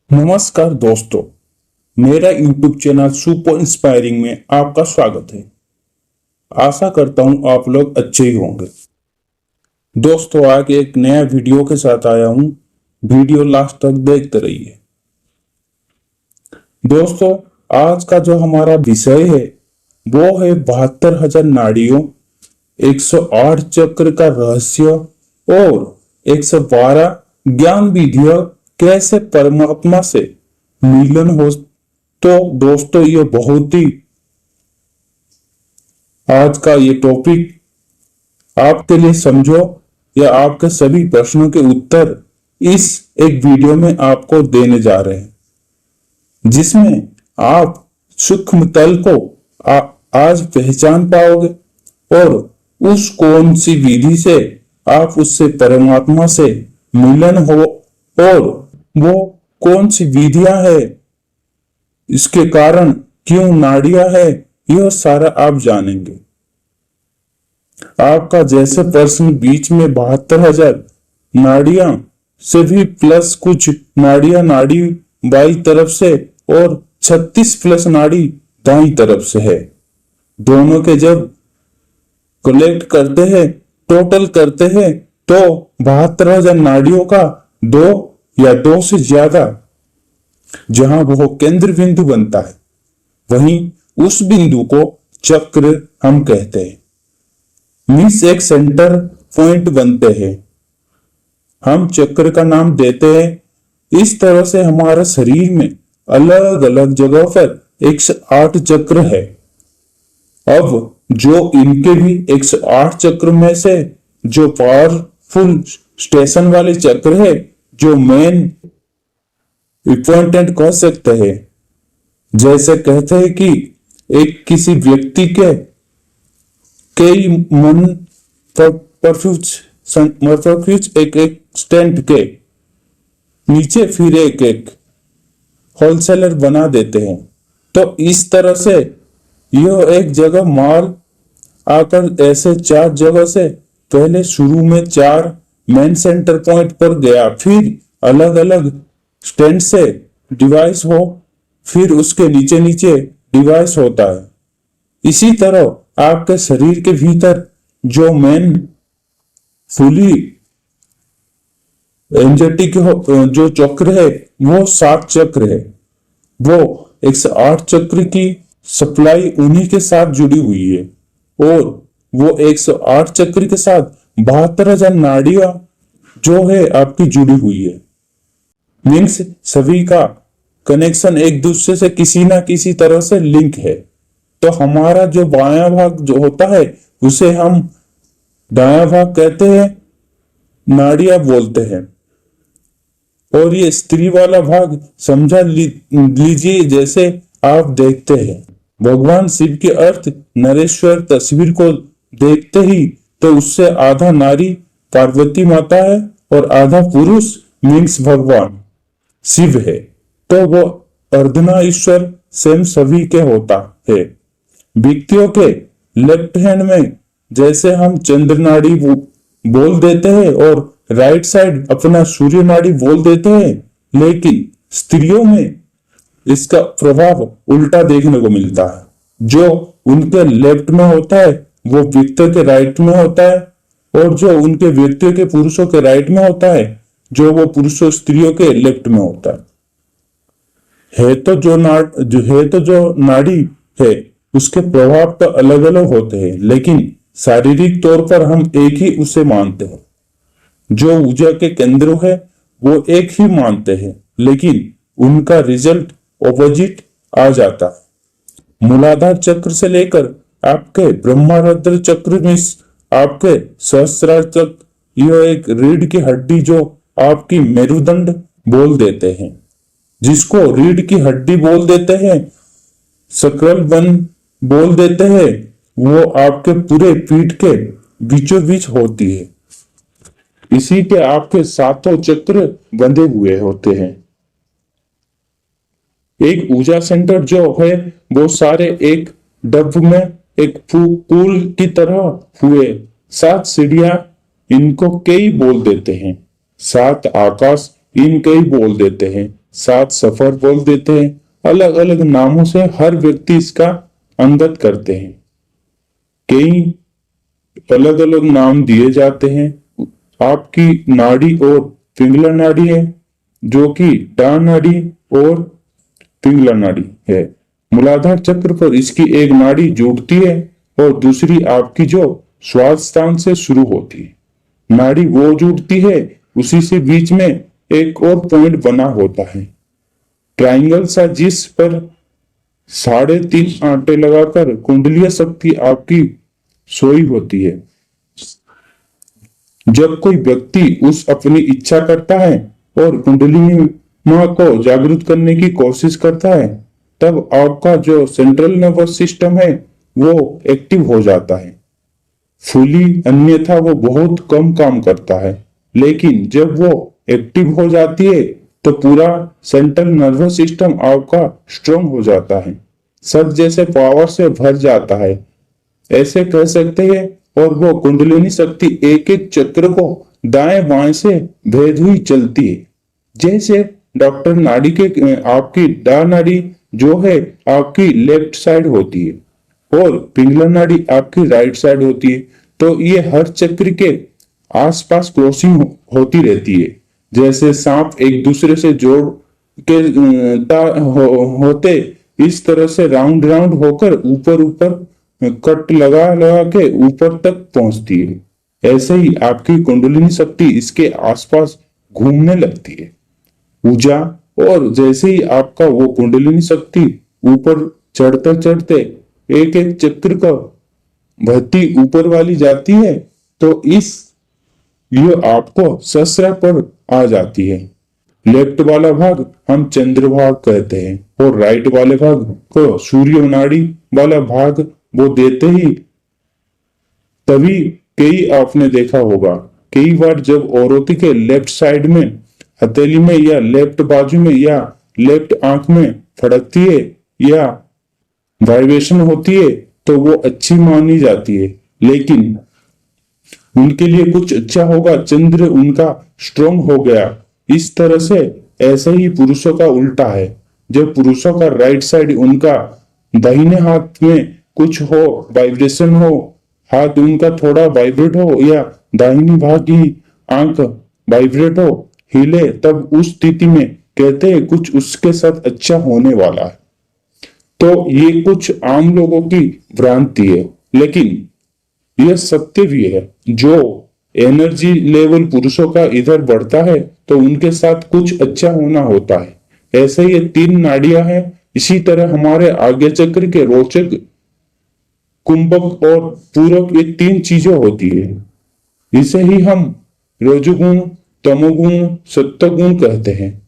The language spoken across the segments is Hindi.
नमस्कार दोस्तों, मेरा YouTube चैनल सुपर इंस्पायरिंग में आपका स्वागत है। आशा करता हूं आप लोग अच्छे ही होंगे। दोस्तों, आज एक नया वीडियो के साथ आया हूं। वीडियो लास्ट तक देखते रहिए। दोस्तों, आज का जो हमारा विषय है वो है 72,000 नाड़ियों, 108 चक्र का रहस्य और 112 ज्ञान विधियां कैसे परमात्मा से मिलन हो। तो दोस्तों, ये बहुत ही आज का ये टॉपिक आपके लिए समझो या आपके सभी प्रश्नों के उत्तर इस एक वीडियो में आपको देने जा रहे हैं, जिसमें आप सूक्ष्म तल को आज पहचान पाओगे और उस कौन सी विधि से आप उससे परमात्मा से मिलन हो और वो कौन सी विधियां है, इसके कारण क्यों नाड़ियां है, यह सारा आप जानेंगे। आपका जैसे प्रश्न बीच में 72,000 नाड़ियां से भी प्लस कुछ नाड़ियां नाड़ी बाई तरफ से और 36 प्लस नाड़ी दाई तरफ से है, दोनों के जब कलेक्ट करते हैं, टोटल करते हैं, तो 72,000 नाड़ियों का दो या दो से ज्यादा जहां वो केंद्र बिंदु बनता है, वहीं उस बिंदु को चक्र हम कहते हैं। मीन्स एक सेंटर पॉइंट बनते हैं, हम चक्र का नाम देते हैं। इस तरह से हमारे शरीर में अलग अलग जगहों पर 108 चक्र है। अब जो इनके भी 108 चक्र में से जो पावरफुल स्टेशन वाले चक्र है, जो मेन इंपॉर्टेंट कह सकते हैं, जैसे कहते हैं कि एक किसी व्यक्ति के कई मन परफ्यूज एक एक स्टैंड के नीचे फिर एक एक होलसेलर बना देते हैं। तो इस तरह से यह एक जगह माल आकर ऐसे 4 जगह से पहले शुरू में 4 मेन सेंटर पॉइंट पर गया, फिर अलग अलग स्टैंड से डिवाइस हो, फिर उसके नीचे नीचे डिवाइस होता है। इसी तरह आपके शरीर के भीतर जो मेन फुली एनर्जेटिक जो चक्र है वो 7 चक्र है। वो 108 चक्र की सप्लाई उन्हीं के साथ जुड़ी हुई है और वो 108 चक्र के साथ 72,000 नाड़ियां जो है आपकी जुड़ी हुई है। मीन्स सभी का कनेक्शन एक दूसरे से किसी ना किसी तरह से लिंक है। तो हमारा जो बायां भाग जो होता है उसे हम दायां भाग कहते हैं, नाड़ियां बोलते हैं। और ये स्त्री वाला भाग समझा लीजिए, जैसे आप देखते हैं भगवान शिव के अर्थ नरेश्वर तस्वीर को देखते ही तो उससे आधा नारी पार्वती माता है और आधा पुरुष मीन्स भगवान शिव है। तो वो अर्धना ईश्वर सेम सभी के होता है। व्यक्तियों के लेफ्ट हैंड में जैसे हम चंद्र नाड़ी बोल देते हैं और राइट साइड अपना सूर्य नाड़ी बोल देते हैं, लेकिन स्त्रियों में इसका प्रभाव उल्टा देखने को मिलता है। जो उनके लेफ्ट में होता है वो व्यक्तियों के राइट में होता है, और जो उनके व्यक्तियों के पुरुषों के राइट में होता है जो वो पुरुषों स्त्रियों के लेफ्ट में होता है। तो जो नाड़ी है उसके प्रभाव तो अलग अलग होते हैं, लेकिन शारीरिक तौर पर हम एक ही उसे मानते हैं। जो ऊर्जा के केंद्र है वो एक ही मानते हैं, लेकिन उनका रिजल्ट ऑपोजिट आ जाता है। मूलाधार चक्र से लेकर आपके ब्रह्मरंध्र चक्र में आपके सहस्रार चक्र, यह एक रीढ़ की हड्डी जो आपकी मेरुदंड बोल देते हैं, जिसको रीढ़ की हड्डी बोल देते हैं, सकल बन बोल देते हैं, वो आपके पूरे पीठ के बीचों बीच होती है। इसी के आपके 7 चक्र बंधे हुए होते हैं। एक ऊर्जा सेंटर जो है वो सारे एक डब में एक पूल की तरह हुए 7 सीढ़ियां, इनको कई बोल देते हैं। 7 आकाश इनके ही बोल देते हैं। सात सफर बोल देते हैं। अलग अलग नामों से हर व्यक्ति इसका अंगत करते हैं। कई अलग अलग नाम दिए जाते हैं। आपकी नाड़ी और पिंगला नाड़ी है, जो कि डा नाड़ी और पिंगला नाड़ी है। मूलाधार चक्र पर इसकी एक नाड़ी जुड़ती है और दूसरी आपकी जो श्वास स्थान से शुरू होती है। नाड़ी वो जुड़ती है, उसी से बीच में एक और पॉइंट बना होता है ट्राइंगल सा, जिस पर 3.5 आंटे लगाकर कुंडलीय शक्ति आपकी सोई होती है। जब कोई व्यक्ति उस अपनी इच्छा करता है और कुंडलिनी मां को जागृत करने की कोशिश करता है, तब आपका जो सेंट्रल नर्वस सिस्टम है वो एक्टिव हो जाता है फुली, अन्यथा वो बहुत कम काम करता है। लेकिन जब वो एक्टिव हो जाती है तो पूरा सेंट्रल नर्वस सिस्टम आपका स्ट्रांग हो जाता है, सब जैसे पावर से भर जाता है, ऐसे कह सकते हैं। और वो कुंडलिनी शक्ति एक एक चक्र को दाएं बाएं से भेद हुई चलती है। जैसे डॉक्टर नाड़ी के आपकी डा नाड़ी जो है आपकी लेफ्ट साइड होती है और पिंगला नाड़ी आपकी राइट साइड होती है, तो ये हर चक्र के आसपास क्रॉसिंग होती रहती है। जैसे सांप एक दूसरे से जोड़ के होते, इस तरह से राउंड राउंड होकर ऊपर ऊपर कट लगा लगा के ऊपर तक पहुंचती है। ऐसे ही आपकी कुंडलिनी शक्ति इसके आसपास घूमने लगती है ऊर्जा। और जैसे ही आपका वो कुंडलिनी शक्ति ऊपर चढ़ते चढ़ते एक एक चक्र का भर्ती ऊपर वाली जाती है, तो ये आपको सहस्रा पर आ जाती है। लेफ्ट वाला भाग हम चंद्रभाग कहते हैं और राइट वाले भाग को सूर्य नाड़ी वाला भाग वो देते ही। तभी कई आपने देखा होगा, कई बार जब औरती के लेफ्ट साइड में हथेली में या लेफ्ट बाजू में या लेफ्ट आंख में फड़कती है या वाइब्रेशन होती है, तो वो अच्छी मानी जाती है, लेकिन उनके लिए कुछ अच्छा होगा, चंद्र उनका स्ट्रांग हो गया। इस तरह से ऐसे ही पुरुषों का उल्टा है। जब पुरुषों का राइट साइड उनका दाहिने हाथ में कुछ हो, वाइब्रेशन हो, हाथ उनका थोड़ा वाइब्रेट हो या दाहिनी भाग की आंख वाइब्रेट हो, हिले, तब उस स्थिति में कहते हैं कुछ उसके साथ अच्छा होने वाला है। तो ये कुछ आम लोगों की भ्रांति है, लेकिन यह सत्य भी है। जो एनर्जी लेवल पुरुषों का इधर बढ़ता है तो उनके साथ कुछ अच्छा होना होता है। ऐसे ये 3 नाड़ियां हैं। इसी तरह हमारे आज्ञा चक्र के रोचक, कुंभक और पूरक, ये 3 चीजें होती है। इसे ही हम रजोगुण, तमोगुण, सत्वगुण कहते हैं।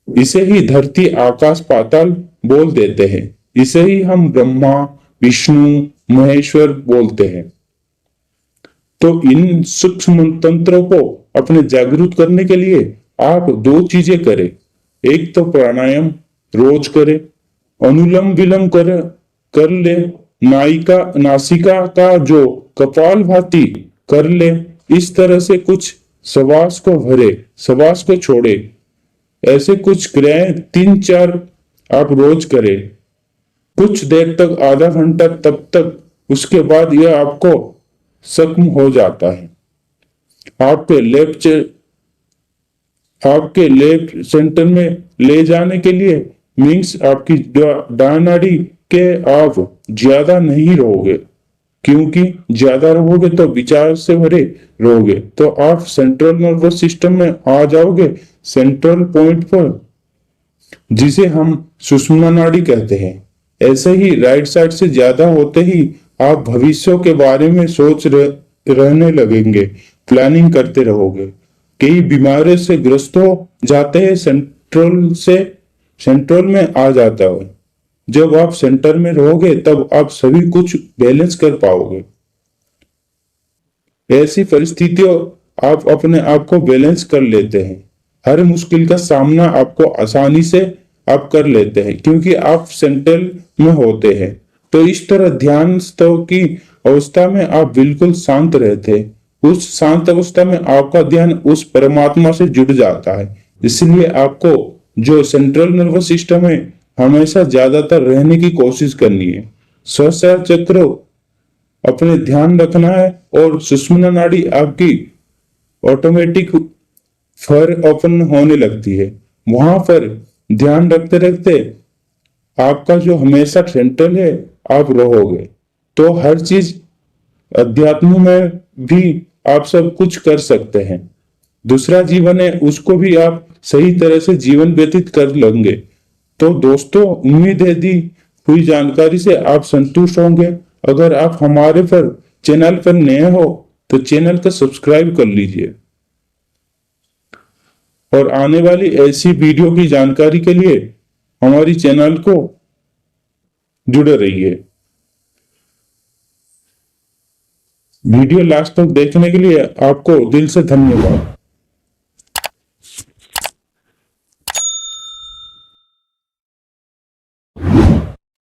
इसे ही धरती, आकाश, पाताल बोल देते हैं। इसे ही हम ब्रह्मा, विष्णु, महेश्वर बोलते हैं। तो इन सूक्ष्म तंत्रों को अपने जागरूक करने के लिए आप 2 चीजें करें। एक तो प्राणायाम रोज करें, अनुलोम विलोम कर ले, नासिका का जो कपाल भाती कर ले। इस तरह से कुछ श्वास को भरे, श्वास को छोड़े, ऐसे कुछ क्रियाएं 3-4 आप रोज करें, कुछ देर तक, आधा घंटा, तब तक। उसके बाद यह आपको सक्षम हो जाता है। आपके लेफ्ट सेंटर में ले जाने के लिए मीन्स आपकी डा नाड़ी के आप ज्यादा नहीं रहोगे, क्योंकि ज्यादा रहोगे तो विचार से भरे रहोगे, तो आप सेंट्रल नर्वस सिस्टम में आ जाओगे, सेंट्रल पॉइंट पर, जिसे हम सुषुम्ना नाड़ी कहते हैं। ऐसे ही राइट साइड से ज्यादा होते ही आप भविष्य के बारे में सोच रहने लगेंगे, प्लानिंग करते रहोगे। कई बीमारी से ग्रस्त हो जाते हैं, सेंट्रल में आ जाता है। जब आप सेंटर में रहोगे तब आप सभी कुछ बैलेंस कर पाओगे। ऐसी परिस्थितियों आप अपने आप को बैलेंस कर लेते हैं। हर मुश्किल का सामना आपको आसानी से आप कर लेते हैं, क्योंकि आप सेंट्रल में होते हैं। तो इस तरह ध्यान की अवस्था में आप बिल्कुल शांत रहते हैं। उस शांत अवस्था में आपका ध्यान उस परमात्मा से जुड़ जाता है। इसलिए आपको जो सेंट्रल नर्वस सिस्टम है हमेशा ज्यादातर रहने की कोशिश करनी है। सहस्रार चक्र अपने ध्यान रखना है और सुषुम्ना नाड़ी आपकी ऑटोमेटिक फर ओपन होने लगती है। वहां पर ध्यान रखते रखते आपका जो हमेशा सेंट्रल है आप रहोगे। तो हर चीज अध्यात्म में भी आप सब कुछ कर सकते हैं। दूसरा जीवन है उसको भी आप सही तरह से जीवन व्यतीत कर लेंगे। तो दोस्तों उम्मीद है दी हुई जानकारी से आप संतुष्ट होंगे। अगर आप हमारे पर चैनल पर नए हो तो चैनल को सब्सक्राइब कर लीजिए और आने वाली ऐसी वीडियो की जानकारी के लिए हमारी चैनल को जुड़े रहिए। वीडियो लास्ट तक देखने के लिए आपको दिल से धन्यवाद।